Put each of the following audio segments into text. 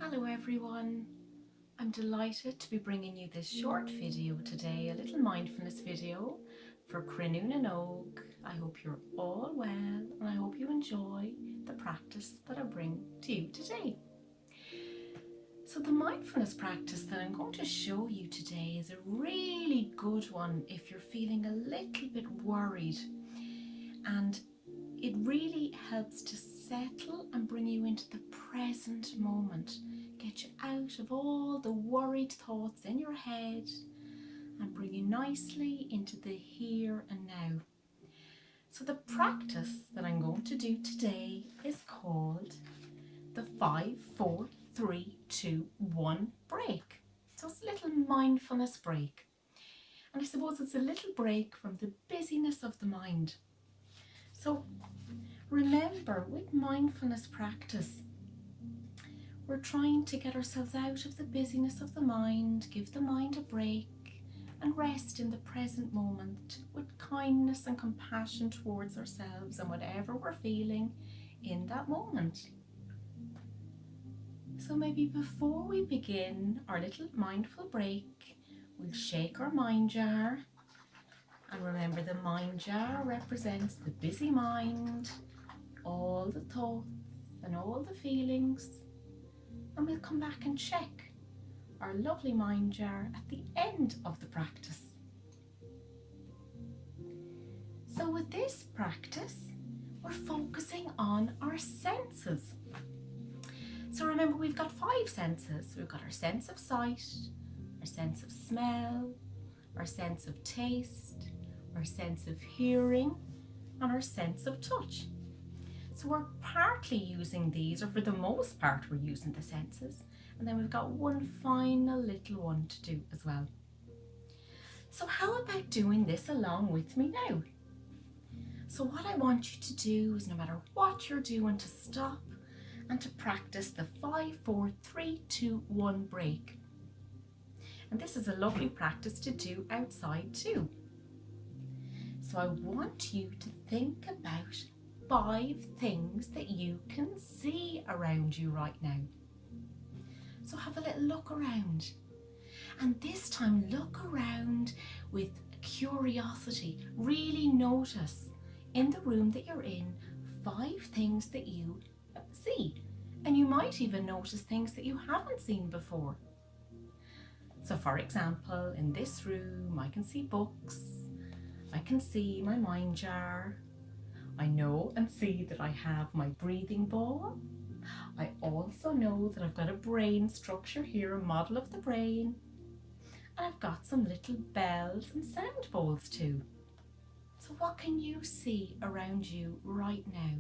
Hello everyone, I'm delighted to be bringing you this short video today, a little mindfulness video for Crinún and Og. I hope you're all well and I hope you enjoy the practice that I bring to you today. So the mindfulness practice that I'm going to show you today is a really good one if you're feeling a little bit worried, and it really helps to settle and bring you into the present moment, get you out of all the worried thoughts in your head and bring you nicely into the here and now. So the practice that I'm going to do today is called the 5, 4, 3, 2, 1 break. So it's a little mindfulness break. And I suppose it's a little break from the busyness of the mind. So remember, with mindfulness practice, we're trying to get ourselves out of the busyness of the mind, give the mind a break, and rest in the present moment with kindness and compassion towards ourselves and whatever we're feeling in that moment. So maybe before we begin our little mindful break, we'll shake our mind jar. And remember, the mind jar represents the busy mind, all the thoughts and all the feelings, and we'll come back and check our lovely mind jar at the end of the practice. So with this practice, we're focusing on our senses. So remember, we've got 5 senses. We've got our sense of sight, our sense of smell, our sense of taste, our sense of hearing, and our sense of touch. So we're partly using these, or for the most part we're using the senses, and then we've got one final little one to do as well. So how about doing this along with me now? So what I want you to do is, no matter what you're doing, to stop and to practice the 5, 4, 3, 2, 1 break. And this is a lovely practice to do outside too. So I want you to think about 5 things that you can see around you right now. So have a little look around, and this time look around with curiosity. Really notice in the room that you're in 5 things that you see, and you might even notice things that you haven't seen before. So for example, in this room I can see books, I can see my mind jar, I know and see that I have my breathing ball. I also know that I've got a brain structure here, a model of the brain, and I've got some little bells and sound bowls too. So what can you see around you right now?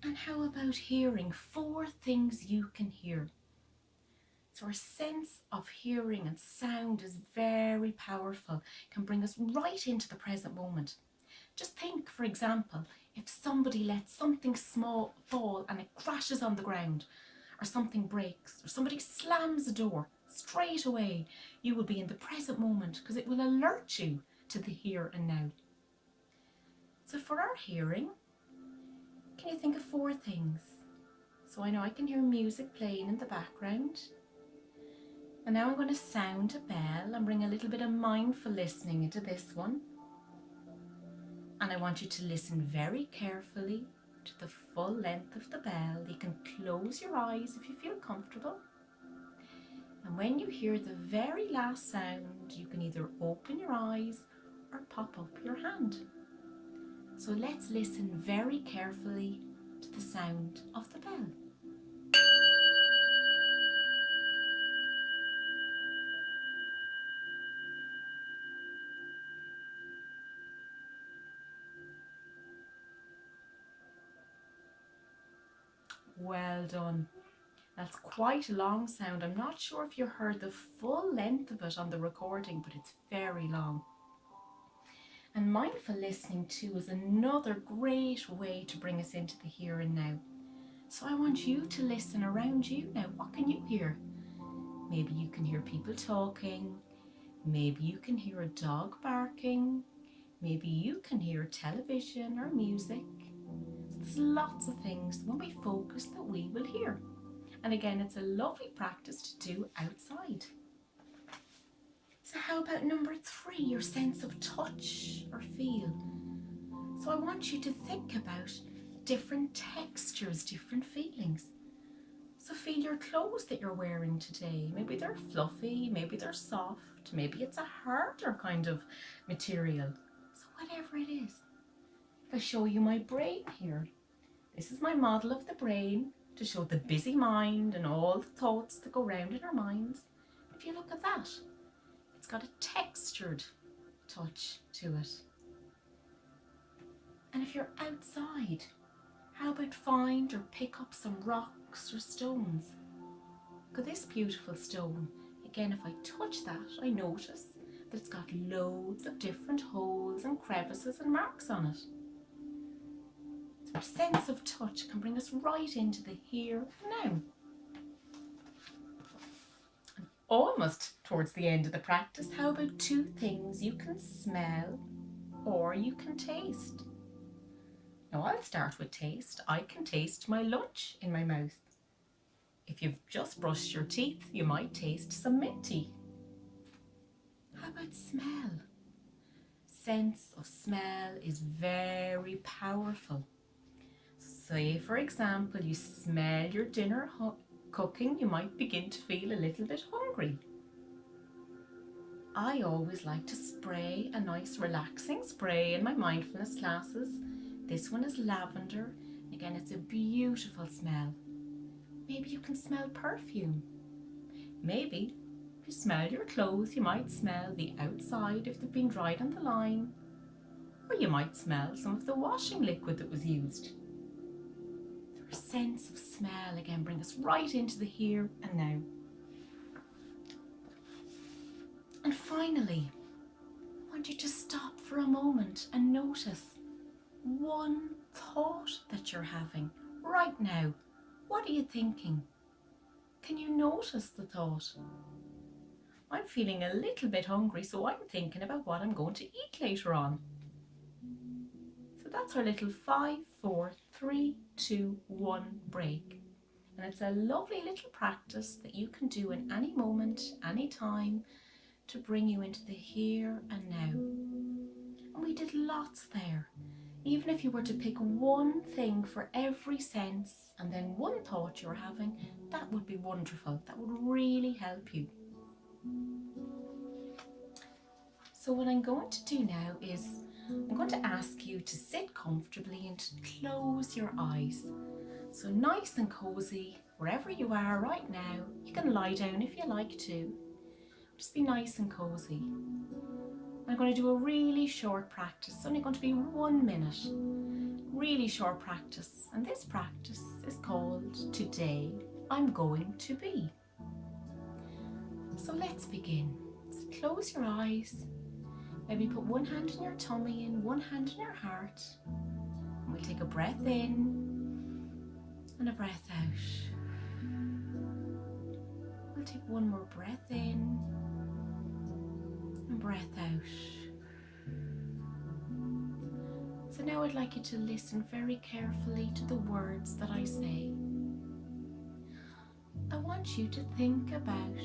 And how about hearing? 4 things you can hear. So our sense of hearing and sound is very powerful, can bring us right into the present moment. Just think, for example, if somebody lets something small fall and it crashes on the ground, or something breaks, or somebody slams a door, straight away you will be in the present moment because it will alert you to the here and now. So for our hearing, can you think of 4 things? So I know I can hear music playing in the background. And now I'm going to sound a bell and bring a little bit of mindful listening into this one. And I want you to listen very carefully to the full length of the bell. You can close your eyes if you feel comfortable. And when you hear the very last sound, you can either open your eyes or pop up your hand. So let's listen very carefully to the sound of the bell. Well done. That's quite a long sound. I'm not sure if you heard the full length of it on the recording, but it's very long. And mindful listening too is another great way to bring us into the here and now. So I want you to listen around you now. What can you hear? Maybe you can hear people talking. Maybe you can hear a dog barking. Maybe you can hear television or music. There's lots of things when we focus that we will hear. And again, it's a lovely practice to do outside. So how about number 3, your sense of touch or feel? So I want you to think about different textures, different feelings. So feel your clothes that you're wearing today. Maybe they're fluffy, maybe they're soft, maybe it's a harder kind of material. So whatever it is. If I show you my brain here, this is my model of the brain to show the busy mind and all the thoughts that go round in our minds. If you look at that, it's got a textured touch to it. And if you're outside, how about find or pick up some rocks or stones? Look at this beautiful stone. Again, if I touch that, I notice that it's got loads of different holes and crevices and marks on it. So our sense of touch can bring us right into the here and now. And almost towards the end of the practice, how about 2 things you can smell or you can taste? Now I'll start with taste. I can taste my lunch in my mouth. If you've just brushed your teeth, you might taste some minty. How about smell? Sense of smell is very powerful. Say, for example, you smell your dinner cooking, you might begin to feel a little bit hungry. I always like to spray a nice relaxing spray in my mindfulness classes. This one is lavender. Again, it's a beautiful smell. Maybe you can smell perfume. Maybe if you smell your clothes, you might smell the outside if they've been dried on the line. Or you might smell some of the washing liquid that was used. Our sense of smell again bring us right into the here and now. And finally, I want you to stop for a moment and notice one thought that you're having right now. What are you thinking? Can you notice the thought? I'm feeling a little bit hungry, so I'm thinking about what I'm going to eat later on. So that's our little 5, 4, 3, 2, 1 break. And it's a lovely little practice that you can do in any moment, any time, to bring you into the here and now. And we did lots there. Even if you were to pick one thing for every sense and then one thought you're having, that would be wonderful. That would really help you. So what I'm going to do now is I'm going to ask you to sit comfortably and to close your eyes. So nice and cozy, wherever you are right now. You can lie down if you like to. Just be nice and cozy. I'm going to do a really short practice. It's only going to be 1 minute. Really short practice. And this practice is called Today I'm Going to Be. So let's begin. So close your eyes. Maybe put one hand in your tummy and one hand in your heart. And we'll take a breath in and a breath out. We'll take one more breath in and breath out. So now I'd like you to listen very carefully to the words that I say. I want you to think about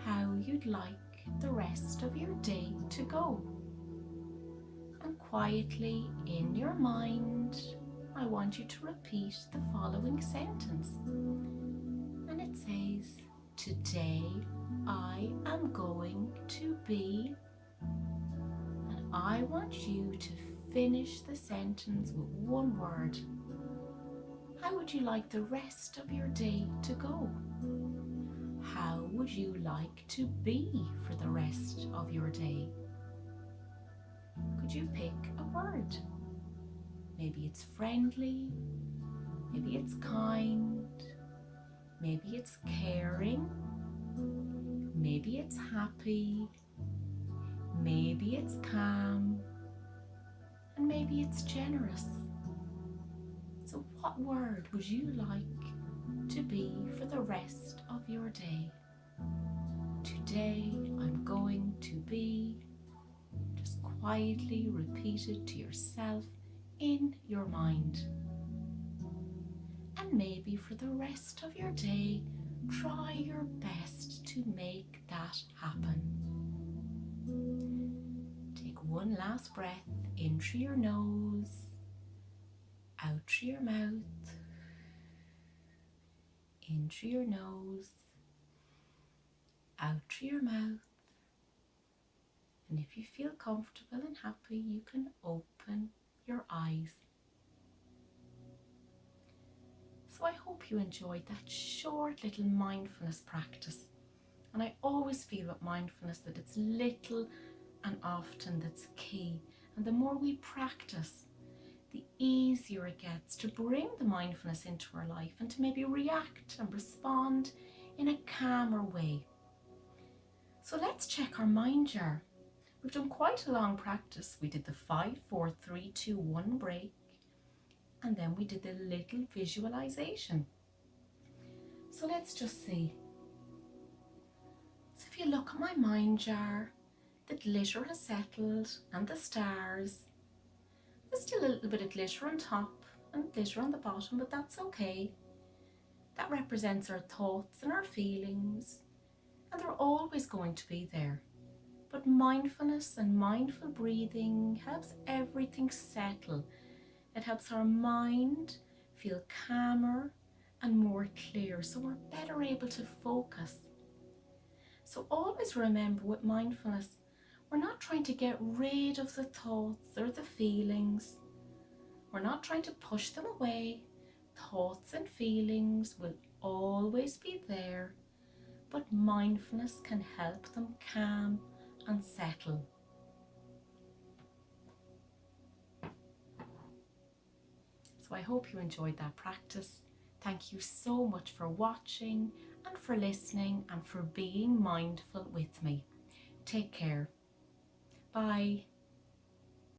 how you'd like the rest of your day to go. And quietly in your mind, I want you to repeat the following sentence. And it says, today I am going to be, and I want you to finish the sentence with one word. How would you like the rest of your day to go? How would you like to be for the rest of your day? Could you pick a word? Maybe it's friendly, maybe it's kind, maybe it's caring, maybe it's happy, maybe it's calm, and maybe it's generous. So what word would you like to be for the rest of your day? Today I'm going to be. Just quietly repeat it to yourself in your mind. And maybe for the rest of your day, try your best to make that happen. Take one last breath in through your nose, out through your mouth, in through your nose, out through your mouth. And if you feel comfortable and happy, you can open your eyes. So I hope you enjoyed that short little mindfulness practice. And I always feel with mindfulness that it's little and often that's key. And the more we practice, the easier it gets to bring the mindfulness into our life and to maybe react and respond in a calmer way. So let's check our mind jar. We've done quite a long practice. We did the 5, 4, 3, 2, 1 break, and then we did the little visualization. So let's just see. So if you look at my mind jar, the glitter has settled and the stars. There's still a little bit of glitter on top and glitter on the bottom, but that's okay. That represents our thoughts and our feelings, and they're always going to be there. But mindfulness and mindful breathing helps everything settle. It helps our mind feel calmer and more clear, so we're better able to focus. So always remember with mindfulness, we're not trying to get rid of the thoughts or the feelings. We're not trying to push them away. Thoughts and feelings will always be there, but mindfulness can help them calm and settle. So I hope you enjoyed that practice. Thank you so much for watching and for listening and for being mindful with me. Take care. Bye.